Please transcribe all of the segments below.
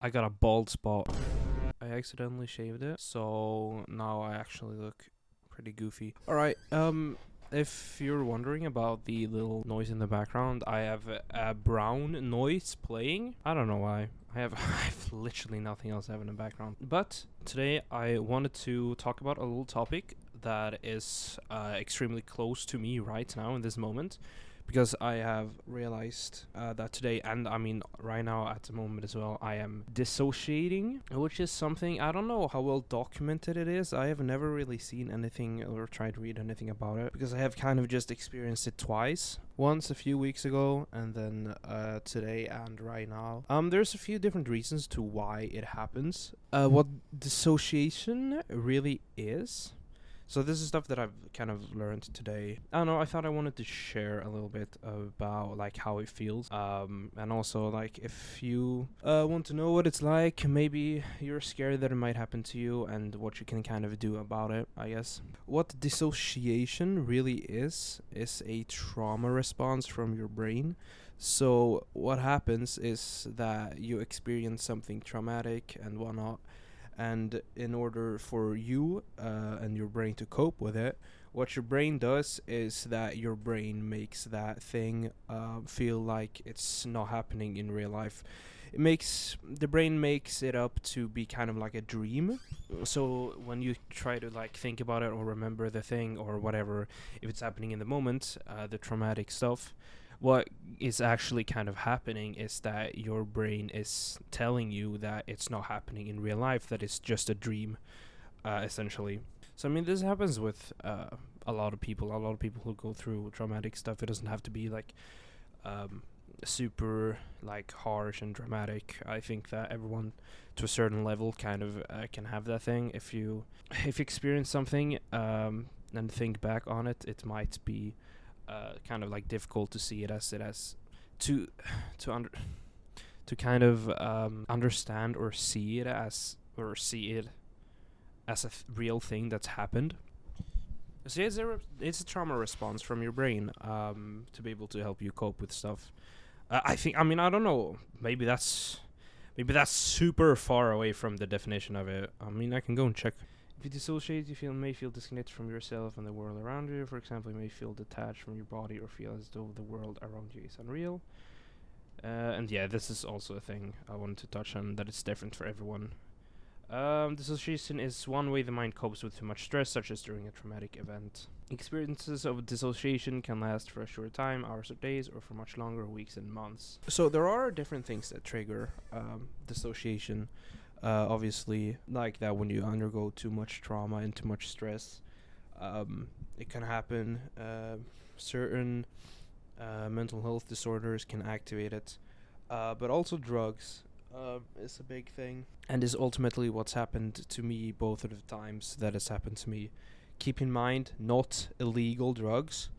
I got a bald spot. I accidentally shaved it, so now I actually look pretty goofy. Alright, if you're wondering about the little noise in the background, I have a brown noise playing. I don't know why. I have, I have literally nothing else I have in the background. But today I wanted to talk about a little topic that is extremely close to me right now in this moment. Because I have realized that today, and I mean right now at the moment as well, I am dissociating, which is something, I don't know how well documented it is. I have never really seen anything or tried to read anything about it, because I have kind of just experienced it twice. Once a few weeks ago, and then today and right now. There's a few different reasons to why it happens. What dissociation really is. So this is stuff that I've kind of learned today. I don't know, I thought I wanted to share a little bit about like how it feels. And also like if you want to know what it's like, maybe you're scared that it might happen to you and what you can kind of do about it, I guess. What dissociation really is a trauma response from your brain. So what happens is that you experience something traumatic and whatnot, and in order for you and your brain to cope with it, what your brain does is that your brain makes that thing feel like it's not happening in real life. The brain makes it up to be kind of like a dream. So when you try to like think about it or remember the thing or whatever, if it's happening in the moment, the traumatic stuff, what is actually kind of happening is that your brain is telling you that it's not happening in real life, that it's just a dream, essentially. So, I mean, this happens with a lot of people who go through traumatic stuff. It doesn't have to be like super like harsh and dramatic. I think that everyone to a certain level kind of can have that thing. If you experience something and think back on it, it might be kind of like difficult to see it as to kind of understand or see it as a real thing that's happened. So it's a trauma response from your brain to be able to help you cope with stuff. I think, I mean, I don't know, maybe that's super far away from the definition of it. I mean, I can go and check. If you dissociate, you may feel disconnected from yourself and the world around you. For example, you may feel detached from your body or feel as though the world around you is unreal. And yeah, this is also a thing I wanted to touch on, that it's different for everyone. Dissociation is one way the mind copes with too much stress, such as during a traumatic event. Experiences of dissociation can last for a short time, hours or days, or for much longer, weeks and months. So there are different things that trigger dissociation. Obviously, like that when you undergo too much trauma and too much stress, it can happen. Certain mental health disorders can activate it, but also drugs is a big thing, and is ultimately what's happened to me both of the times that it's happened to me. Keep in mind, not illegal drugs.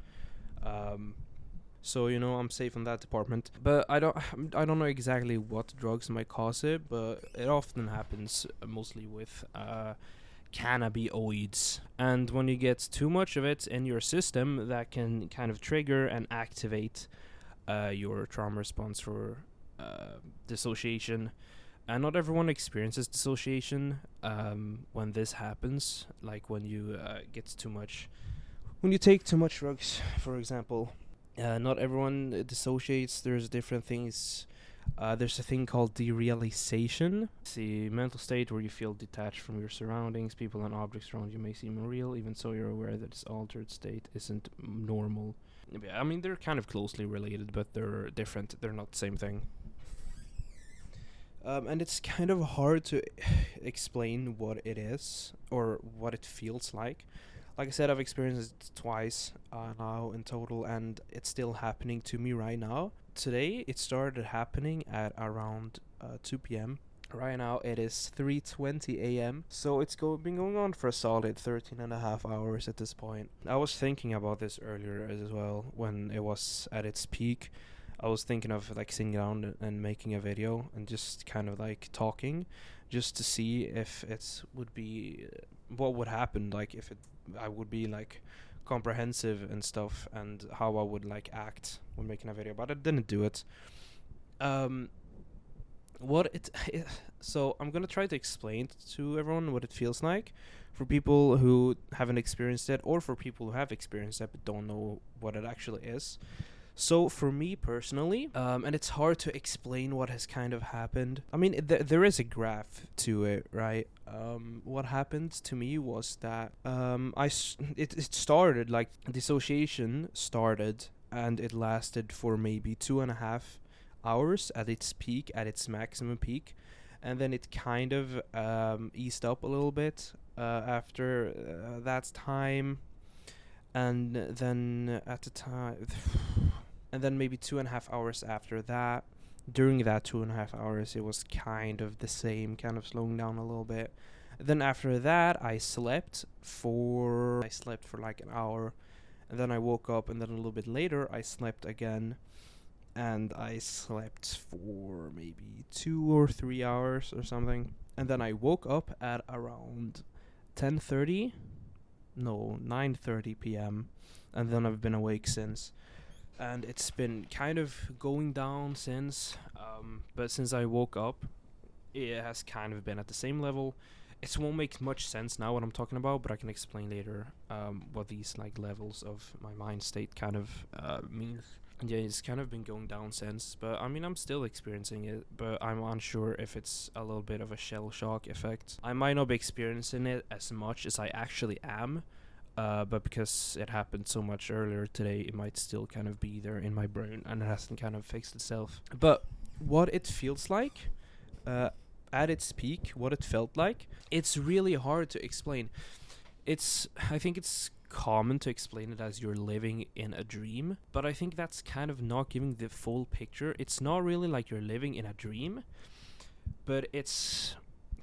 So, you know, I'm safe in that department. But I don't know exactly what drugs might cause it, but it often happens mostly with cannabinoids. And when you get too much of it in your system, that can kind of trigger and activate your trauma response for dissociation. And not everyone experiences dissociation when this happens, like when you when you take too much drugs, for example. Not everyone dissociates. There's different things. There's a thing called derealization. It's the mental state where you feel detached from your surroundings. People and objects around you may seem unreal, even so you're aware that this altered state isn't normal. I mean, they're kind of closely related, but they're different. They're not the same thing. And it's kind of hard to explain what it is or what it feels like. Like I said, I've experienced it twice now in total, and it's still happening to me right now. Today, it started happening at around 2 p.m. Right now, it is 3:20 a.m., so it's been going on for a solid 13 and a half hours at this point. I was thinking about this earlier as well, when it was at its peak. I was thinking of like sitting down and making a video and just kind of like talking, just to see if it would be what would happen, like if I would be like comprehensive and stuff, and how I would like act when making a video. But I didn't do it. what it so I'm gonna try to explain to everyone what it feels like for people who haven't experienced it, or for people who have experienced it but don't know what it actually is. So for me personally, and it's hard to explain what has kind of happened. I mean, there is a graph to it, right? What happened to me was that it started like dissociation started, and it lasted for maybe 2.5 hours at its peak, at its maximum peak, and then it kind of eased up a little bit after that time, and then at the time and then maybe 2.5 hours after that. During that 2.5 hours, it was kind of the same, kind of slowing down a little bit. Then after that, I slept for like an hour, and then I woke up, and then a little bit later, I slept again, and I slept for maybe 2 or 3 hours or something, and then I woke up at around 10:30, no, 9:30 p.m., and then I've been awake since, and it's been kind of going down since. But since I woke up, it has kind of been at the same level. It won't make much sense now what I'm talking about, but I can explain later what these like levels of my mind state kind of means. Yeah, it's kind of been going down since, but I mean I'm still experiencing it, but I'm unsure if it's a little bit of a shell shock effect. I might not be experiencing it as much as I actually am, but because it happened so much earlier today, it might still kind of be there in my brain, and it hasn't kind of fixed itself. But what it feels like, at its peak, what it felt like, it's really hard to explain. I think it's common to explain it as you're living in a dream, but I think that's kind of not giving the full picture. It's not really like you're living in a dream, but it's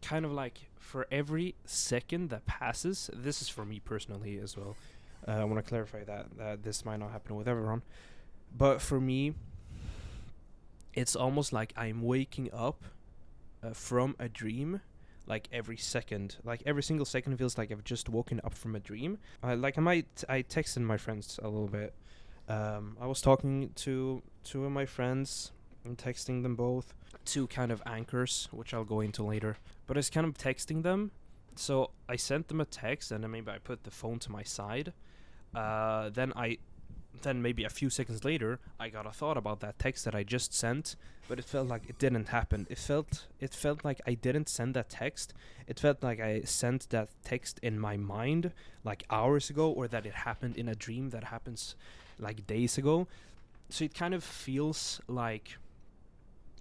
kind of like for every second that passes, this is for me personally as well. I want to clarify that this might not happen with everyone, but for me, it's almost like I'm waking up from a dream. Like every second, like every single second feels like I've just woken up from a dream. I texted my friends a little bit. I was talking to two of my friends and texting them both, two kind of anchors, which I'll go into later. But I was kind of texting them. So I sent them a text, and then maybe I put the phone to my side. Then maybe a few seconds later, I got a thought about that text that I just sent, but it felt like it didn't happen. It felt like I didn't send that text. It felt like I sent that text in my mind like hours ago, or that it happened in a dream that happens like days ago. So it kind of feels like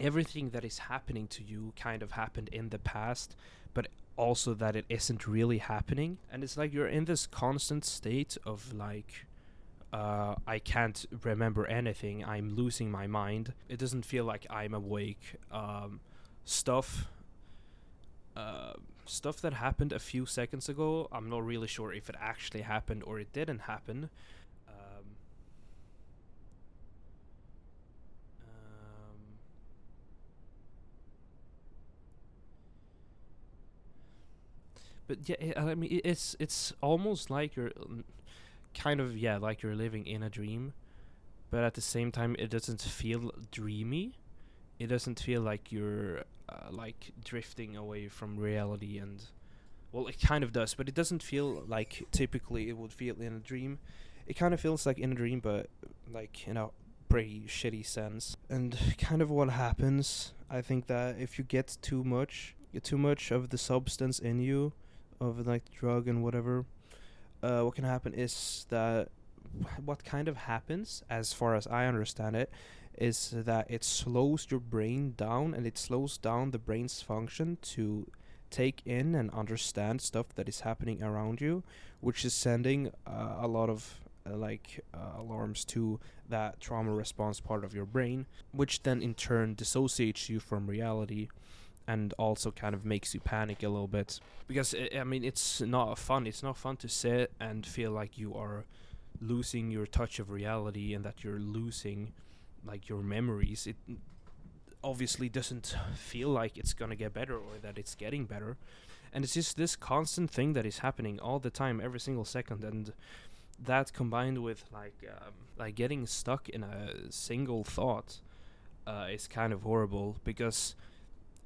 everything that is happening to you kind of happened in the past, but also that it isn't really happening. And it's like you're in this constant state of like, I can't remember anything. I'm losing my mind. It doesn't feel like I'm awake. Stuff that happened a few seconds ago, I'm not really sure if it actually happened or it didn't happen. But yeah, I mean, it's almost like you're kind of, yeah, like you're living in a dream, but at the same time it doesn't feel dreamy. It doesn't feel like you're like drifting away from reality, and well, it kind of does, but it doesn't feel like typically it would feel in a dream. It kind of feels like in a dream, but like in a pretty shitty sense. And kind of what happens, I think that if you get too much of the substance in you, of like the drug and whatever, what can happen is that what kind of happens, as far as I understand it, is that it slows your brain down, and it slows down the brain's function to take in and understand stuff that is happening around you, which is sending a lot of alarms to that trauma response part of your brain, which then in turn dissociates you from reality, and also kind of makes you panic a little bit. Because I mean, it's not fun to sit and feel like you are losing your touch of reality, and that you're losing like your memories. It obviously doesn't feel like it's gonna get better, or that it's getting better, and it's just this constant thing that is happening all the time, every single second. And that combined with like getting stuck in a single thought is kind of horrible, because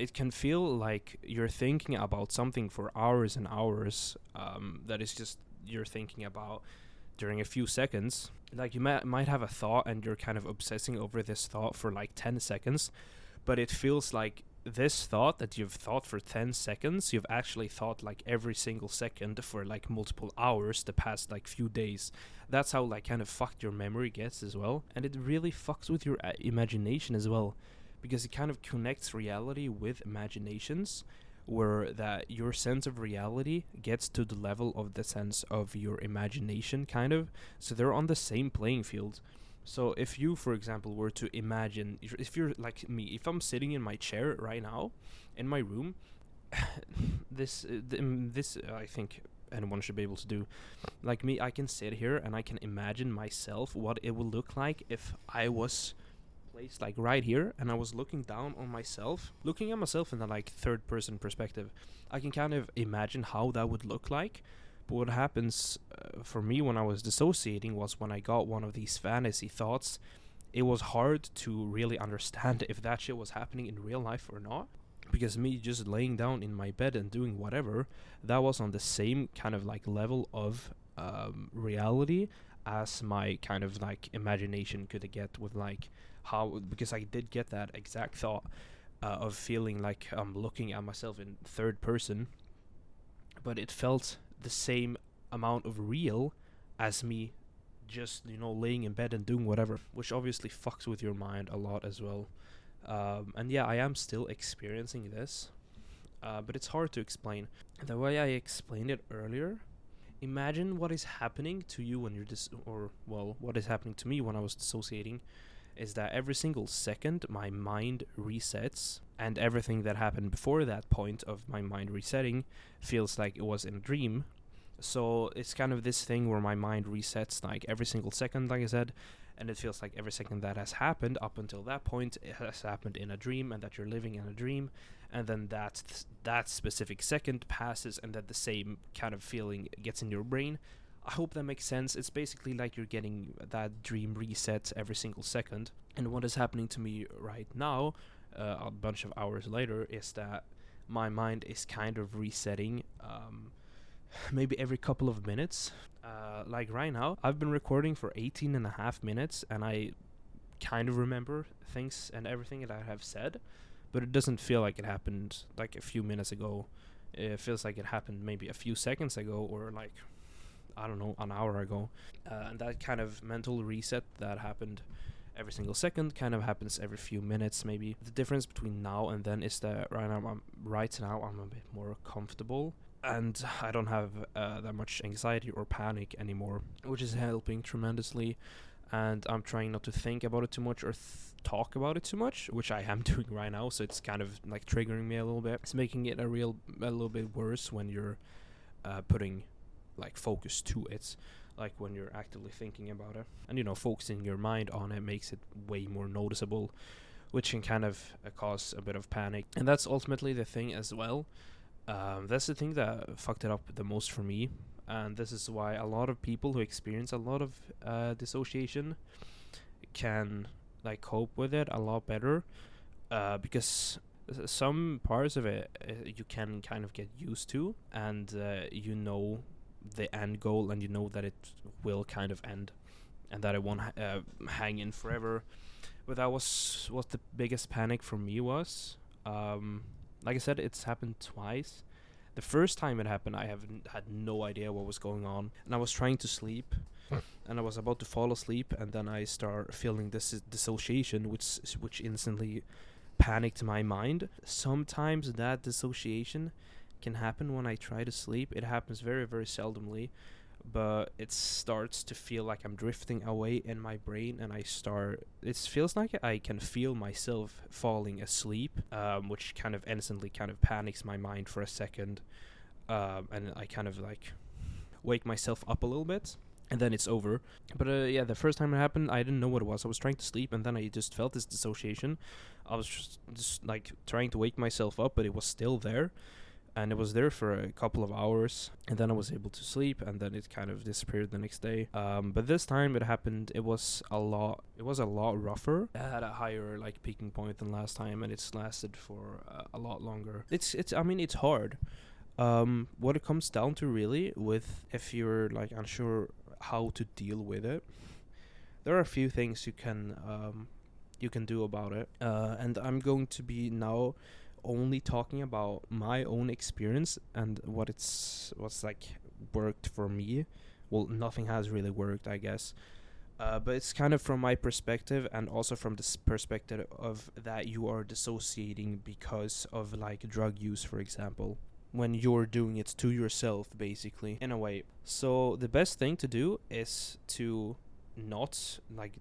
it can feel like you're thinking about something for hours and hours, that is just you're thinking about during a few seconds. Like you might have a thought and you're kind of obsessing over this thought for like 10 seconds, but it feels like this thought that you've thought for 10 seconds, you've actually thought like every single second for like multiple hours the past like few days. That's how like kind of fucked your memory gets as well. And it really fucks with your imagination as well, because it kind of connects reality with imaginations, where that your sense of reality gets to the level of the sense of your imagination, kind of. So they're on the same playing field. So if you, for example, were to imagine, if you're like me, if I'm sitting in my chair right now in my room, this I think anyone should be able to do. Like me, I can sit here and I can imagine myself what it would look like if I was placed like right here and I was looking down on myself, looking at myself in a like third person perspective. I can kind of imagine how that would look like. But what happens for me when I was dissociating was when I got one of these fantasy thoughts, it was hard to really understand if that shit was happening in real life or not. Because me just laying down in my bed and doing whatever, that was on the same kind of like level of reality as my kind of like imagination could get with like how, because I did get that exact thought of feeling like I'm looking at myself in third person, but it felt the same amount of real as me just, you know, laying in bed and doing whatever, which obviously fucks with your mind a lot as well. And yeah, I am still experiencing this, but it's hard to explain. The way I explained it earlier, imagine what is happening to you when you're what is happening to me when I was dissociating, is that every single second my mind resets, and everything that happened before that point of my mind resetting feels like it was in a dream. So it's kind of this thing where my mind resets like every single second, like I said, and it feels like every second that has happened up until that point, it has happened in a dream, and that you're living in a dream, and then that specific second passes, and that the same kind of feeling gets in your brain. I hope that makes sense. It's basically like you're getting that dream reset every single second. And what is happening to me right now, a bunch of hours later, is that my mind is kind of resetting maybe every couple of minutes. Like right now, I've been recording for 18 and a half minutes, and I kind of remember things and everything that I have said, but it doesn't feel like it happened like a few minutes ago. It feels like it happened maybe a few seconds ago, or like, I don't know, an hour ago. And that kind of mental reset that happened every single second kind of happens every few minutes maybe. The difference between now and then is that right now I'm a bit more comfortable, and I don't have that much anxiety or panic anymore, which is helping tremendously. And I'm trying not to think about it too much or talk about it too much, which I am doing right now, so it's kind of like triggering me a little bit. It's making it a little bit worse when you're putting like focus to it, like when you're actively thinking about it, and you know, focusing your mind on it makes it way more noticeable, which can kind of cause a bit of panic. And that's ultimately the thing as well. That's the thing that fucked it up the most for me, and this is why a lot of people who experience a lot of dissociation can like cope with it a lot better, because some parts of it you can kind of get used to, and you know the end goal, and you know that it will kind of end, and that it won't hang in forever. But that was what the biggest panic for me was. Like I said, it's happened twice. The first time it happened, I had no idea what was going on, and I was trying to sleep, and I was about to fall asleep, and then I start feeling this dissociation, which instantly panicked my mind. Sometimes that dissociation can happen when I try to sleep. It happens very, very seldomly, but it starts to feel like I'm drifting away in my brain, and it feels like I can feel myself falling asleep, which kind of instantly kind of panics my mind for a second, and I kind of like wake myself up a little bit, and then it's over. But yeah, the first time it happened, I didn't know what it was. I was trying to sleep, and then I just felt this dissociation. I was just like trying to wake myself up, but it was still there. and it was there for a couple of hours, and then I was able to sleep, and then it kind of disappeared the next day. But this time it happened, it was a lot rougher. It had a higher like peaking point than last time, and it's lasted for a lot longer. It's I mean, it's hard. What it comes down to really, with if you're like unsure how to deal with it, there are a few things you can do about it, and I'm going to be now only talking about my own experience and what's like worked for me. Well, nothing has really worked, I guess, but it's kind of from my perspective, and also from this perspective of that you are dissociating because of like drug use, for example, when you're doing it to yourself, basically, in a way. So the best thing to do is to not like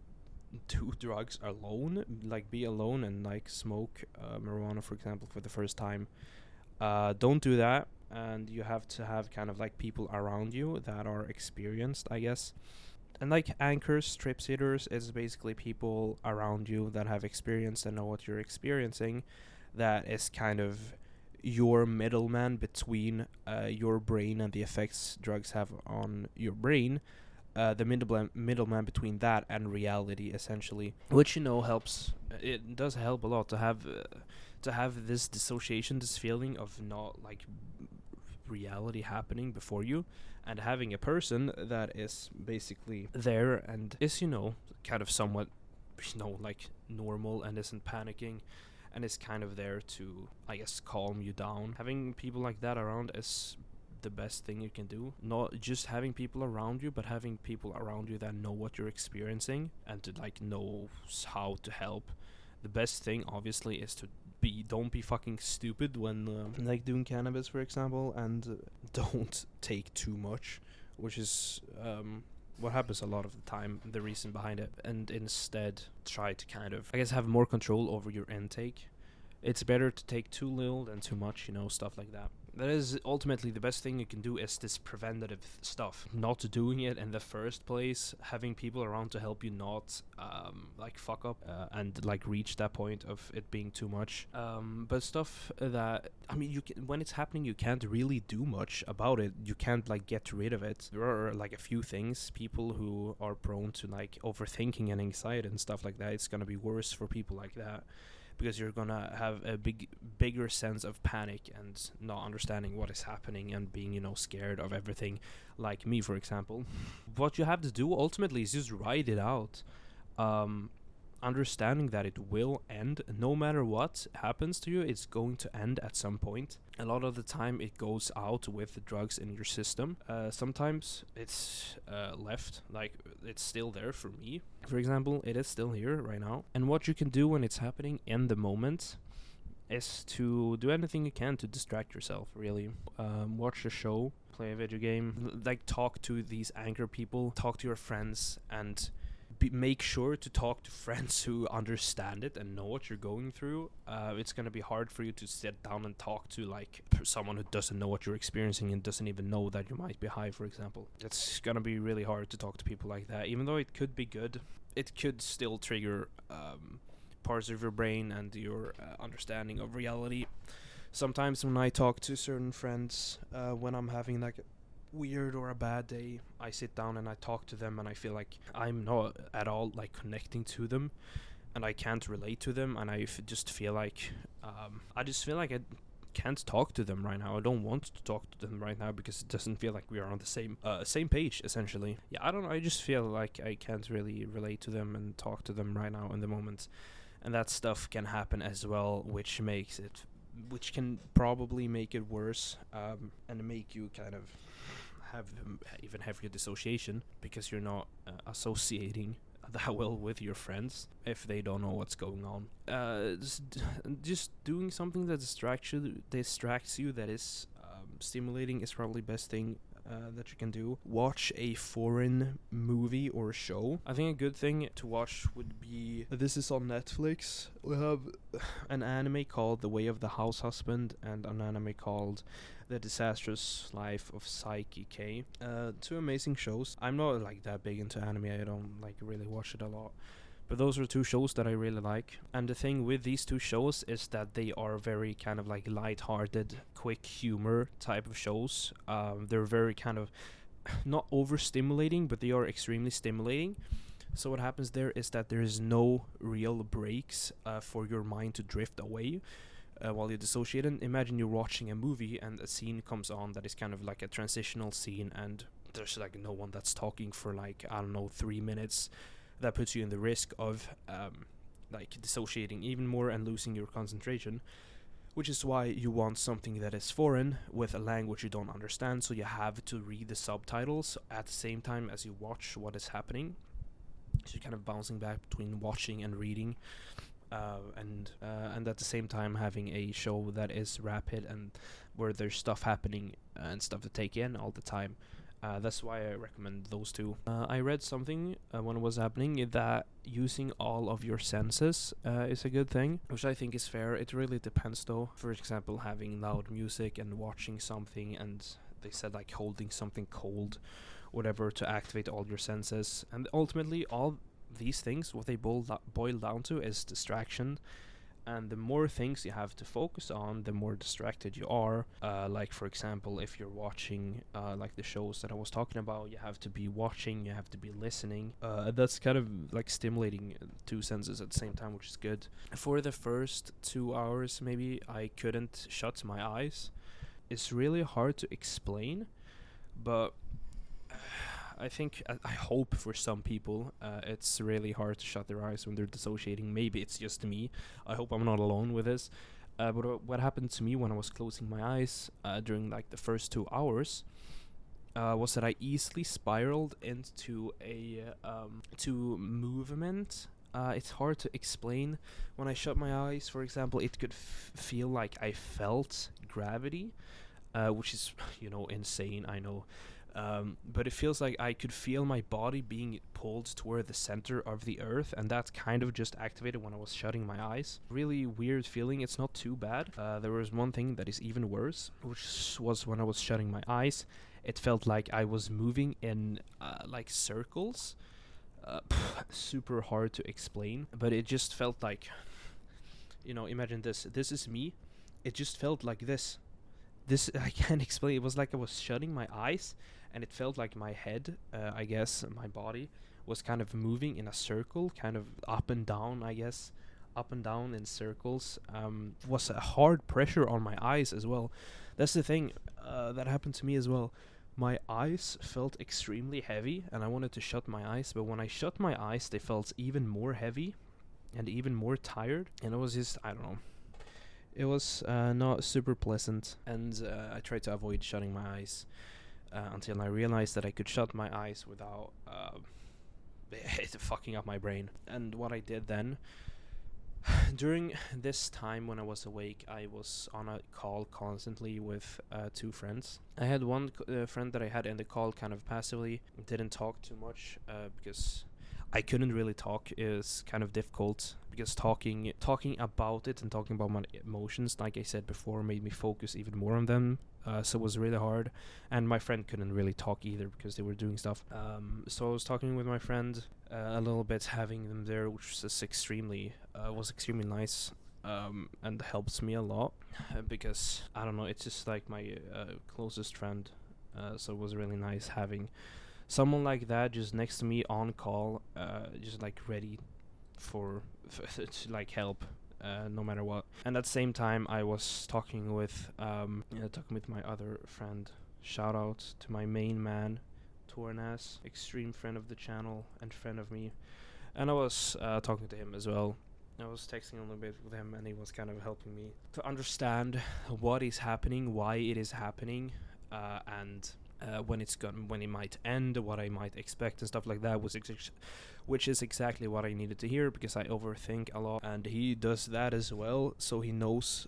do drugs alone, like be alone and like smoke marijuana, for example, for the first time. Don't do that, and you have to have kind of like people around you that are experienced, I guess. And like anchors, trip sitters, is basically people around you that have experience and know what you're experiencing. That is kind of your middleman between your brain and the effects drugs have on your brain. The middleman between that and reality, essentially, which helps. It does help a lot to have this dissociation, this feeling of not like reality happening before you, and having a person that is basically there and is kind of somewhat like normal and isn't panicking, and is kind of there to, I guess, calm you down. Having people like that around is the best thing you can do. Not just having people around you, but having people around you that know what you're experiencing and to like know how to help. The best thing, obviously, is to don't be fucking stupid when like doing cannabis, for example, and don't take too much, which is what happens a lot of the time, the reason behind it, and instead try to kind of, I guess, have more control over your intake. It's better to take too little than too much, stuff like that. That is ultimately the best thing you can do, is this preventative stuff. Not doing it in the first place, having people around to help you not like fuck up and like reach that point of it being too much. But stuff that, I mean, when it's happening, you can't really do much about it. You can't like get rid of it. There are like a few things. People who are prone to like overthinking and anxiety and stuff like that, it's gonna be worse for people like that, because you're gonna have a bigger sense of panic and not understanding what is happening and being, scared of everything, like me, for example. What you have to do ultimately is just ride it out, understanding that it will end. No matter what happens to you, it's going to end at some point. A lot of the time it goes out with the drugs in your system. Sometimes it's left, like it's still there. For me, for example, it is still here right now. And what you can do when it's happening in the moment is to do anything you can to distract yourself, really. Watch a show, play a video game, like talk to these anchor people, talk to your friends, and make sure to talk to friends who understand it and know what you're going through. It's going to be hard for you to sit down and talk to like someone who doesn't know what you're experiencing and doesn't even know that you might be high, for example. It's going to be really hard to talk to people like that. Even though it could be good, it could still trigger parts of your brain and your understanding of reality. Sometimes when I talk to certain friends, when I'm having like weird or a bad day, I sit down and I talk to them, and I feel like I'm not at all like connecting to them, and I can't relate to them, and I just feel like I can't talk to them right now. I don't want to talk to them right now because it doesn't feel like we are on the same page, essentially. Yeah, I don't know, I just feel like I can't really relate to them and talk to them right now in the moment, and that stuff can happen as well, which can probably make it worse, and make you kind of have even heavier dissociation, because you're not associating that well with your friends if they don't know what's going on. Just doing something that distracts you, that is stimulating, is probably best thing that you can do. Watch a foreign movie or show. I think a good thing to watch would be, this is on Netflix. We have an anime called The Way of the House Husband and an anime called The Disastrous Life of Psyche K. Two amazing shows. I'm not like that big into anime. I don't like really watch it a lot. But those are two shows that I really like. And the thing with these two shows is that they are very kind of like light-hearted, quick humor type of shows. They're very kind of not overstimulating, but they are extremely stimulating. So what happens there is that there is no real breaks for your mind to drift away while you're dissociating. Imagine you're watching a movie and a scene comes on that is kind of like a transitional scene, and there's like no one that's talking for like, I don't know, 3 minutes. That puts you in the risk of like dissociating even more and losing your concentration, which is why you want something that is foreign with a language you don't understand, so you have to read the subtitles at the same time as you watch what is happening. So you're kind of bouncing back between watching and reading, and at the same time having a show that is rapid and where there's stuff happening and stuff to take in all the time. That's why I recommend those two. I read something when it was happening that using all of your senses is a good thing, which I think is fair. It really depends though. For example, having loud music and watching something, and they said like holding something cold, whatever, to activate all your senses. And ultimately all these things, what they boil down to is distraction. And the more things you have to focus on, the more distracted you are. Like for example, if you're watching like the shows that I was talking about, you have to be watching, you have to be listening. That's kind of like stimulating two senses at the same time, which is good. For the first 2 hours maybe, I couldn't shut my eyes. It's really hard to explain, but I think, I hope for some people, it's really hard to shut their eyes when they're dissociating. Maybe it's just me. I hope I'm not alone with this. But what happened to me when I was closing my eyes during like the first 2 hours was that I easily spiraled into to movement. It's hard to explain. When I shut my eyes, for example, it could feel like I felt gravity, which is, insane, I know. But it feels like I could feel my body being pulled toward the center of the earth, and that kind of just activated when I was shutting my eyes. Really weird feeling. It's not too bad. There was one thing that is even worse, which was when I was shutting my eyes. It felt like I was moving in like circles. Super hard to explain, but it just felt like, imagine this. This is me. It just felt like this. I can't explain. It was like I was shutting my eyes, and it felt like my head, I guess, my body, was kind of moving in a circle, kind of up and down, I guess, up and down in circles. Was a hard pressure on my eyes as well. That's the thing that happened to me as well. My eyes felt extremely heavy, and I wanted to shut my eyes, but when I shut my eyes, they felt even more heavy and even more tired, and it was just, I don't know. It was not super pleasant, and I tried to avoid shutting my eyes until I realized that I could shut my eyes without fucking up my brain. And what I did then, during this time when I was awake, I was on a call constantly with 2 friends. I had one friend that I had in the call kind of passively, didn't talk too much because I couldn't really talk. Is kind of difficult because talking about it and talking about my emotions, like I said before, made me focus even more on them. So it was really hard, and my friend couldn't really talk either because they were doing stuff. So I was talking with my friend a little bit, having them there, which was extremely nice, and helps me a lot because I don't know, it's just like my closest friend. So it was really nice having someone like that just next to me on call, just like ready for to like help, no matter what. And at the same time, I was talking with my other friend. Shout out to my main man, Tornas, extreme friend of the channel and friend of me. And I was talking to him as well. I was texting a little bit with him, and he was kind of helping me to understand what is happening, why it is happening, and when it might end, what I might expect and stuff like that, which is exactly what I needed to hear because I overthink a lot, and he does that as well, so he knows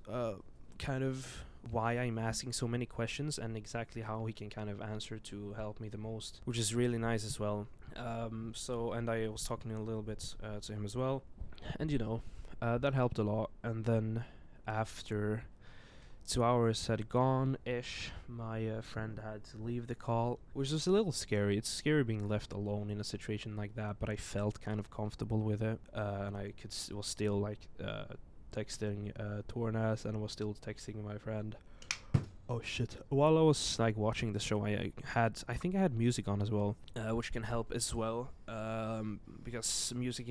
kind of why I'm asking so many questions and exactly how he can kind of answer to help me the most, which is really nice as well. And I was talking a little bit to him as well, and that helped a lot. And then after 2 hours had gone-ish. My friend had to leave the call, which was a little scary. It's scary being left alone in a situation like that, but I felt kind of comfortable with it, and I was still like texting Tornas, and I was still texting my friend. Oh shit! While I was like watching the show, I think I had music on as well, which can help as well. Because music,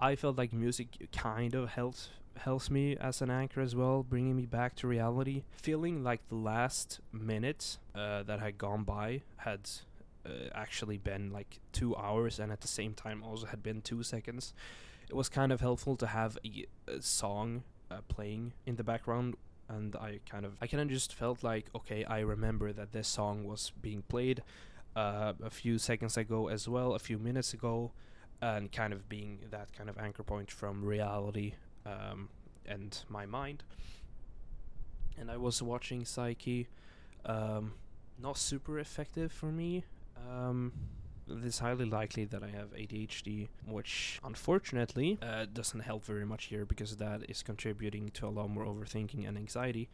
I felt like music kind of helps me as an anchor as well, bringing me back to reality. Feeling like the last minute that had gone by had actually been like 2 hours, and at the same time also had been 2 seconds. It was kind of helpful to have a song playing in the background, and I kind of just felt like, okay, I remember that this song was being played a few seconds ago as well, a few minutes ago, and kind of being that kind of anchor point from reality and my mind. And I was watching Psyche, not super effective for me. It's highly likely that I have ADHD, which unfortunately doesn't help very much here, because that is contributing to a lot more overthinking and anxiety,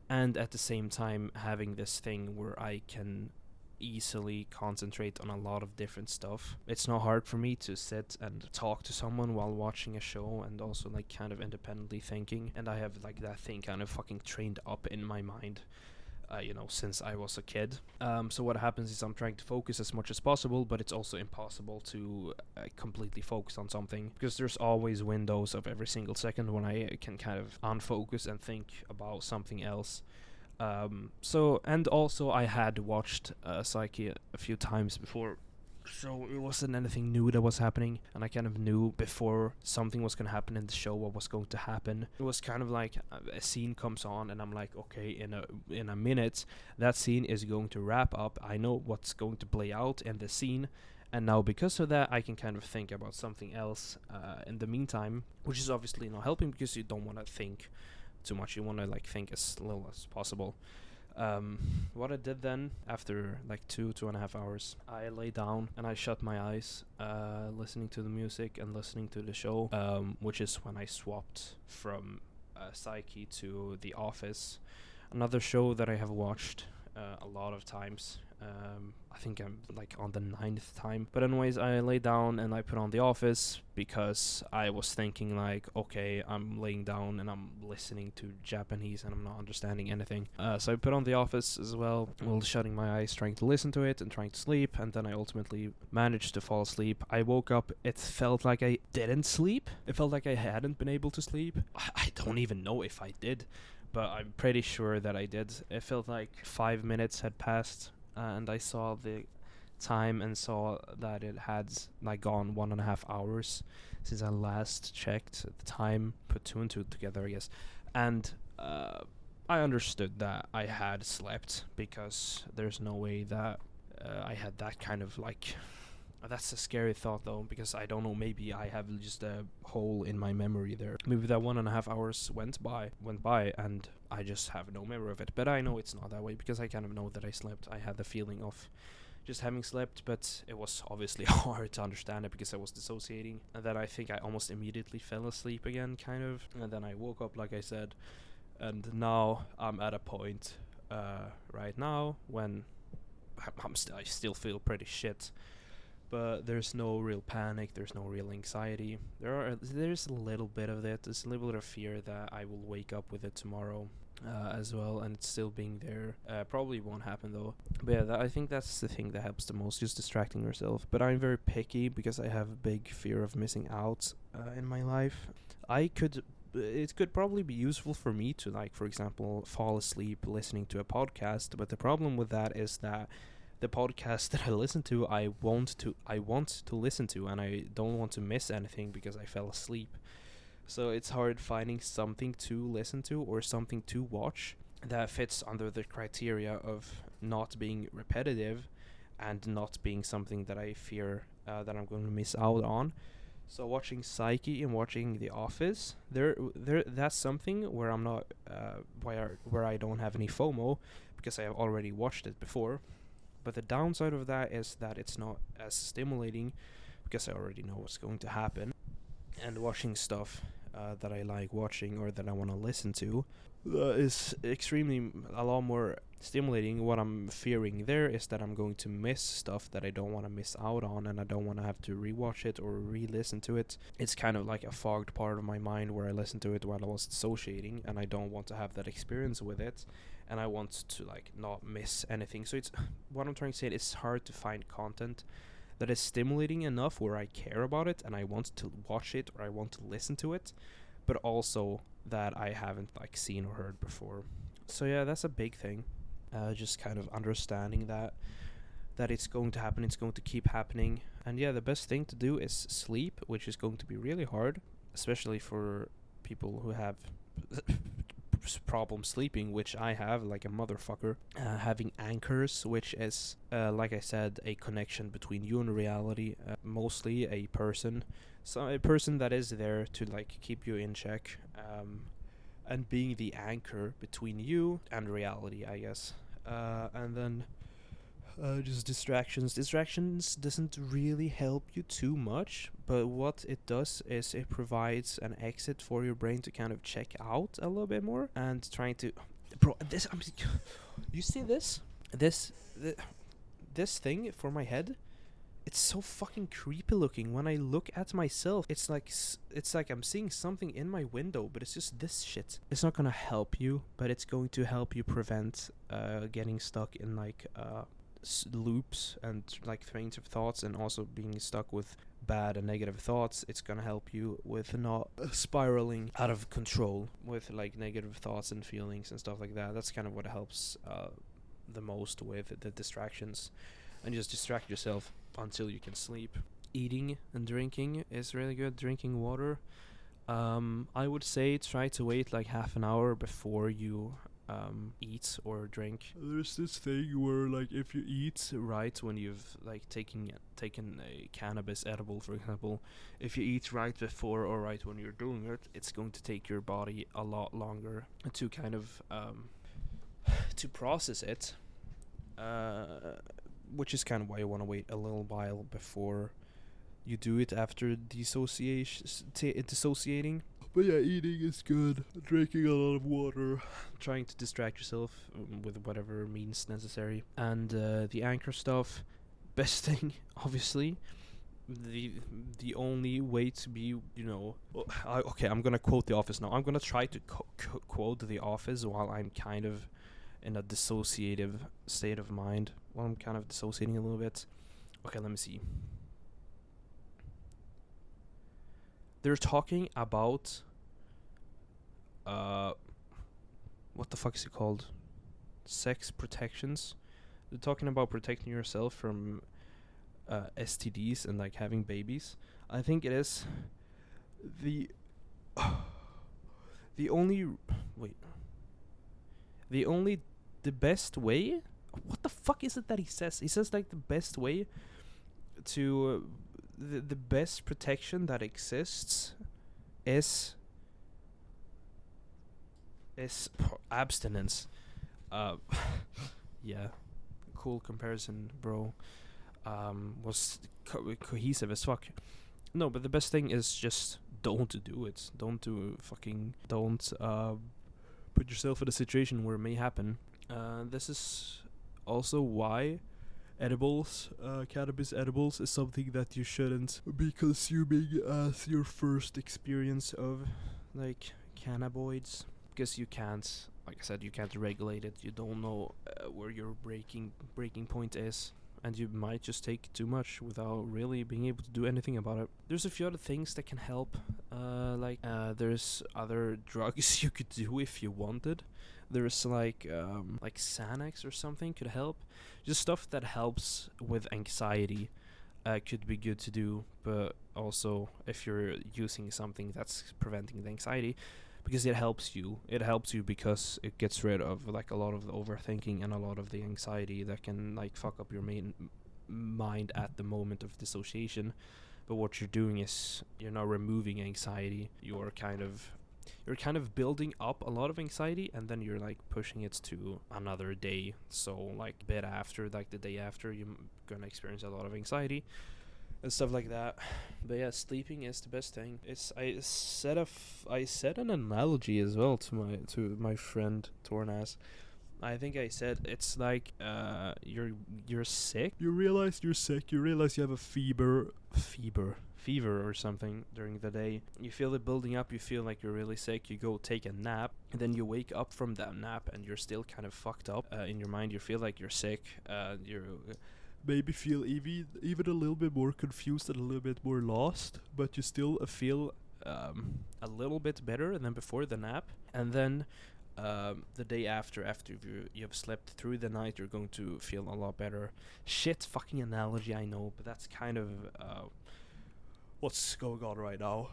and at the same time having this thing where I can easily concentrate on a lot of different stuff. It's not hard for me to sit and talk to someone while watching a show, and also like kind of independently thinking, and I have like that thing kind of fucking trained up in my mind, since I was a kid. So what happens is I'm trying to focus as much as possible, but it's also impossible to completely focus on something, because there's always windows of every single second when I can kind of unfocus and think about something else. And also I had watched Psyche a few times before, so it wasn't anything new that was happening, and I kind of knew before something was going to happen in the show what was going to happen. It was kind of like a scene comes on, and I'm like, okay, in a minute that scene is going to wrap up. I know what's going to play out in the scene, and now because of that I can kind of think about something else in the meantime, which is obviously not helping, because you don't want to think too much. You want to like think as little as possible. What I did then, after like 2.5 hours, I lay down and I shut my eyes, listening to the music and listening to the show, which is when I swapped from Psyche to The Office, another show that I have watched a lot of times. I think I'm like on the 9th time. But anyways, I lay down and I put on The Office, because I was thinking like, okay, I'm laying down and I'm listening to Japanese and I'm not understanding anything. So I put on The Office as well, while shutting my eyes, trying to listen to it and trying to sleep, and then I ultimately managed to fall asleep. I woke up, it felt like I didn't sleep. It felt like I hadn't been able to sleep. I don't even know if I did, but I'm pretty sure that I did. It felt like 5 minutes had passed, and I saw the time and saw that it had like gone 1.5 hours since I last checked the time, put 2 and 2 together, I guess. And I understood that I had slept, because there's no way that I had that kind of like... That's a scary thought though, because I don't know, maybe I have just a hole in my memory there. Maybe that 1.5 hours went by and I just have no memory of it. But I know it's not that way, because I kind of know that I slept. I had the feeling of just having slept, but it was obviously hard to understand it because I was dissociating. And then I think I almost immediately fell asleep again, kind of. And then I woke up, like I said, and now I'm at a point right now when I still feel pretty shit. But there's no real panic, there's no real anxiety. There's a little bit of it. There's a little bit of fear that I will wake up with it tomorrow as well, and it's still being there. Probably won't happen though. But yeah, I think that's the thing that helps the most, just distracting yourself. But I'm very picky, because I have a big fear of missing out in my life. It could probably be useful for me to, like, for example, fall asleep listening to a podcast. But the problem with that is that the podcast that I listen to, I want to listen to, and I don't want to miss anything because I fell asleep. So it's hard finding something to listen to or something to watch that fits under the criteria of not being repetitive and not being something that I fear that I'm going to miss out on. So watching Psyche and watching The Office, that's something where I'm not where I don't have any FOMO, because I have already watched it before. But the downside of that is that it's not as stimulating, because I already know what's going to happen. And watching stuff that I like watching or that I want to listen to is extremely a lot more stimulating. What I'm fearing there is that I'm going to miss stuff that I don't want to miss out on, and I don't want to have to rewatch it or re-listen to it. It's kind of like a fogged part of my mind where I listen to it while I was dissociating, and I don't want to have that experience with it, and I want to like not miss anything. So it's what I'm trying to say. It's hard to find content that is stimulating enough where I care about it and I want to watch it or I want to listen to it, but also that I haven't like seen or heard before. So yeah, that's a big thing. Just kind of understanding that it's going to happen, it's going to keep happening. And yeah, the best thing to do is sleep, which is going to be really hard, especially for people who have problem sleeping, which I have like a motherfucker. Having anchors, which is like I said, a connection between you and reality, mostly a person, so a person that is there to like keep you in check, and being the anchor between you and reality, I guess. And then just distractions. Distractions doesn't really help you too much, but what it does is it provides an exit for your brain to kind of check out a little bit more and trying to, bro. You see this thing for my head. It's so fucking creepy looking. When I look at myself, it's like I'm seeing something in my window, but it's just this shit. It's not gonna help you, but it's going to help you prevent getting stuck in like loops and like trains of thoughts, and also being stuck with bad and negative thoughts. It's gonna help you with not spiraling out of control with like negative thoughts and feelings and stuff like that. That's kind of what helps the most with the distractions, and just distract yourself until you can sleep. Eating and drinking is really good. Drinking water, I would say try to wait like half an hour before you eat or drink. There's this thing where like if you eat right when you've like taken a cannabis edible, for example, if you eat right before or right when you're doing it, it's going to take your body a lot longer to kind of to process it, which is kind of why you want to wait a little while before you do it after dissociating. But yeah, eating is good. Drinking a lot of water. Trying to distract yourself with whatever means necessary. And the anchor stuff, best thing, obviously. The only way to be, okay, I'm gonna quote The Office now. I'm gonna try to quote The Office while I'm kind of in a dissociative state of mind. While I'm kind of dissociating a little bit. Okay, let me see. They're talking about what the fuck is it called? Sex protections. They're talking about protecting yourself from STDs and like having babies. I think it is the best way. What the fuck is it that he says? He says like the best way to the best protection that exists is abstinence. Yeah, cool comparison, bro. Was cohesive as fuck. No, but the best thing is just don't do it. Don't put yourself in a situation where it may happen. This is also why edibles, cannabis edibles, is something that you shouldn't be consuming as your first experience of like cannabinoids, because you can't, like I said, you can't regulate it. You don't know where your breaking point is, and you might just take too much without really being able to do anything about it. There's a few other things that can help, there's other drugs you could do if you wanted. There's like Xanax or something could help. Just stuff that helps with anxiety could be good to do, but also if you're using something that's preventing the anxiety, because it helps you. It helps you because it gets rid of like a lot of the overthinking and a lot of the anxiety that can like fuck up your main mind at the moment of dissociation. But what you're doing is you're not removing anxiety. You're kind of building up a lot of anxiety, and then you're like pushing it to another day. So like a bit after, like the day after, you're gonna experience a lot of anxiety, and stuff like that. But yeah, sleeping is the best thing. I said an analogy as well to my friend Tornas. I think I said it's like you're sick. You realize you're sick. You realize you have a fever or something during the day. You feel it building up. You feel like you're really sick. You go take a nap, and then you wake up from that nap, and you're still kind of fucked up in your mind. You feel like you're sick. You maybe feel even a little bit more confused and a little bit more lost, but you still feel a little bit better than before the nap, and then. The day after you've slept through the night, you're going to feel a lot better. Shit, fucking analogy, I know, but that's kind of what's going on right now.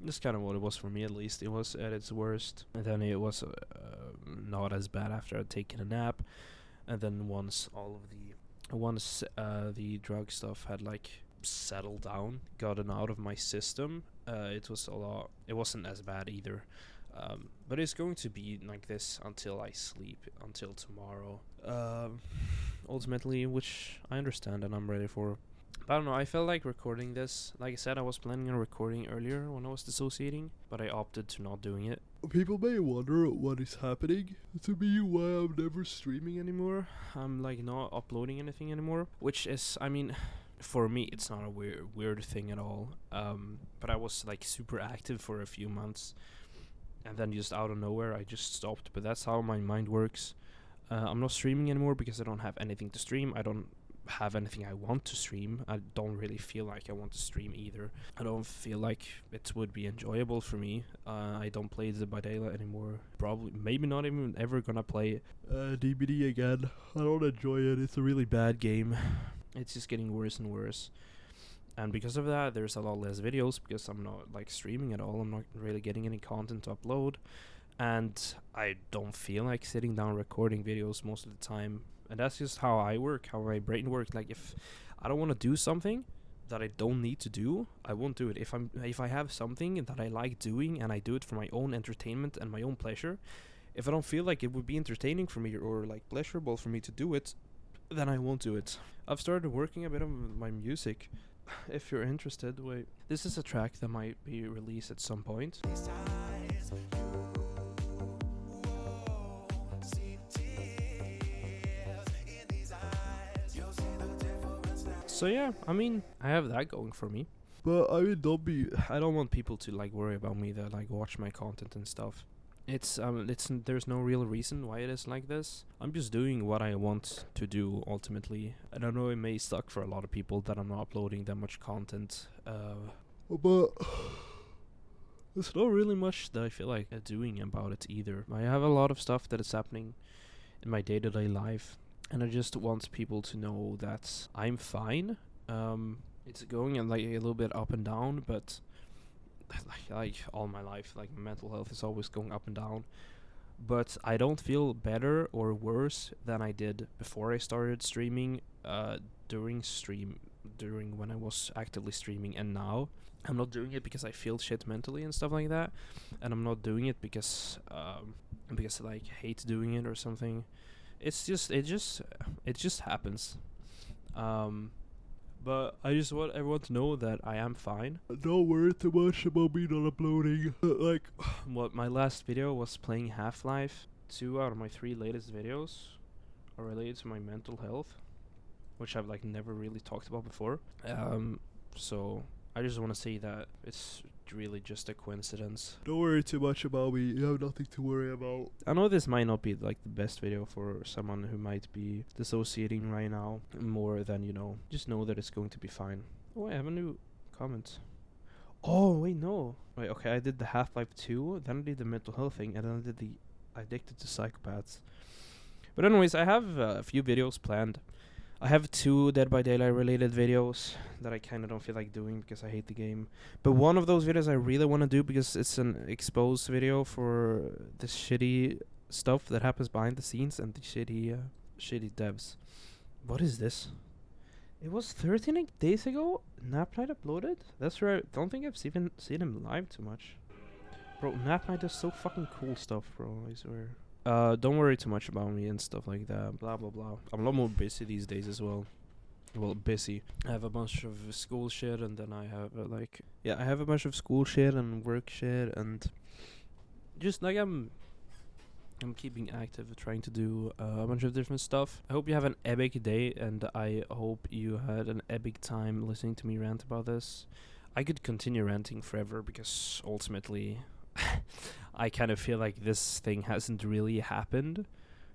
That's kind of what it was for me, at least. It was at its worst, and then it was not as bad after I'd taken a nap, and then once the drug stuff had like settled down, gotten out of my system, it wasn't as bad either. But it's going to be like this until I sleep, until tomorrow. Ultimately, which I understand and I'm ready for. But I don't know, I felt like recording this. Like I said, I was planning on recording earlier when I was dissociating, but I opted to not doing it. People may wonder what is happening to me, why I'm never streaming anymore. I'm like not uploading anything anymore, which is, I mean, for me it's not a weird thing at all. But I was like super active for a few months. And then just out of nowhere, I just stopped. But that's how my mind works. I'm not streaming anymore because I don't have anything to stream. I don't have anything I want to stream. I don't really feel like I want to stream either. I don't feel like it would be enjoyable for me. I don't play Dead by Daylight anymore. Probably, maybe not even ever gonna play DBD again. I don't enjoy it. It's a really bad game. It's just getting worse and worse. And because of that, there's a lot less videos because I'm not like streaming at all. I'm not really getting any content to upload. And I don't feel like sitting down recording videos most of the time. And that's just how I work, how my brain works. Like if I don't want to do something that I don't need to do, I won't do it. If I have something that I like doing and I do it for my own entertainment and my own pleasure, if I don't feel like it would be entertaining for me or like pleasurable for me to do it, then I won't do it. I've started working a bit on my music. If you're interested, wait. This is a track that might be released at some point. So yeah, I mean, I have that going for me. But I mean, I don't want people to like worry about me that like watch my content and stuff. There's no real reason why it is like this. I'm just doing what I want to do ultimately. And I know it may suck for a lot of people that I'm not uploading that much content. But there's not really much that I feel like doing about it either. I have a lot of stuff that is happening in my day-to-day life, and I just want people to know that I'm fine. It's going like a little bit up and down, but like all my life, like mental health is always going up and down, but I don't feel better or worse than I did before I started streaming, during when I was actively streaming, and now I'm not doing it because I feel shit mentally and stuff like that, and I'm not doing it because I like hate doing it or something. It just happens. But I just want everyone to know that I am fine. Don't worry too much about me not uploading. My last video was playing Half-Life. 2 out of my 3 latest videos are related to my mental health, which I've like never really talked about before. So I just want to say that it's really just a coincidence. Don't worry too much about me. You have nothing to worry about. I know this might not be like the best video for someone who might be dissociating right now more than, just know that it's going to be fine. Oh, I have a new comment. Oh, wait, no. Wait, okay, I did the Half-Life 2, then I did the mental health thing, and then I did the Addicted to Psychopaths. But anyways, I have a few videos planned. I have 2 Dead by Daylight related videos that I kind of don't feel like doing because I hate the game. But one of those videos I really want to do because it's an exposed video for the shitty stuff that happens behind the scenes and the shitty devs. What is this? It was 13 days ago? Nap Night uploaded? That's right. I don't think I've even seen him live too much. Bro, Nap Night does so fucking cool stuff, bro, I swear. Don't worry too much about me and stuff like that. Blah, blah, blah. I'm a lot more busy these days as well. well, busy. I have a bunch of school shit, and then I have I have a bunch of school shit and work shit, and just like I'm keeping active, trying to do a bunch of different stuff. I hope you have an epic day, and I hope you had an epic time listening to me rant about this. I could continue ranting forever because ultimately I kind of feel like this thing hasn't really happened.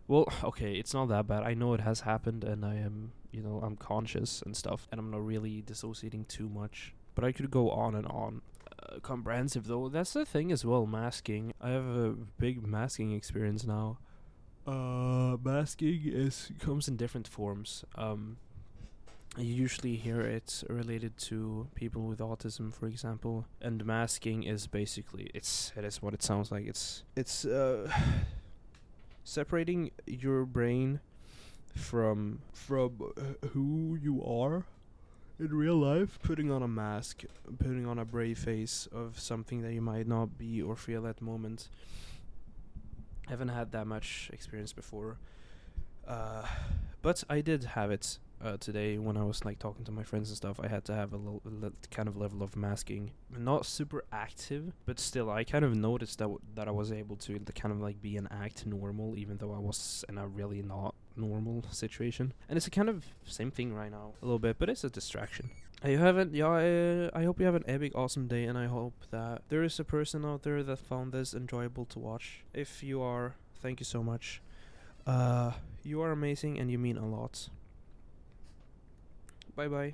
Well, okay, it's not that bad. I know it has happened, and I am, I'm conscious and stuff, and I'm not really dissociating too much. But I could go on and on. Comprehensive, though, that's the thing as well, masking. I have a big masking experience now. Masking comes in different forms. You usually hear it's related to people with autism, for example, and masking is basically it is what it sounds like. It's separating your brain from who you are in real life, putting on a mask, putting on a brave face of something that you might not be or feel at the moment. I haven't had that much experience before, but I did have it today when I was talking to my friends and stuff. I had to have a kind of level of masking, not super active, but still I kind of noticed that I was able to kind of be and act normal, even though I was in a really not normal situation. And it's a kind of same thing right now a little bit, but it's a distraction. I hope you have an epic awesome day, and I hope that there is a person out there that found this enjoyable to watch. If you are, thank you so much. You are amazing and you mean a lot. Bye bye.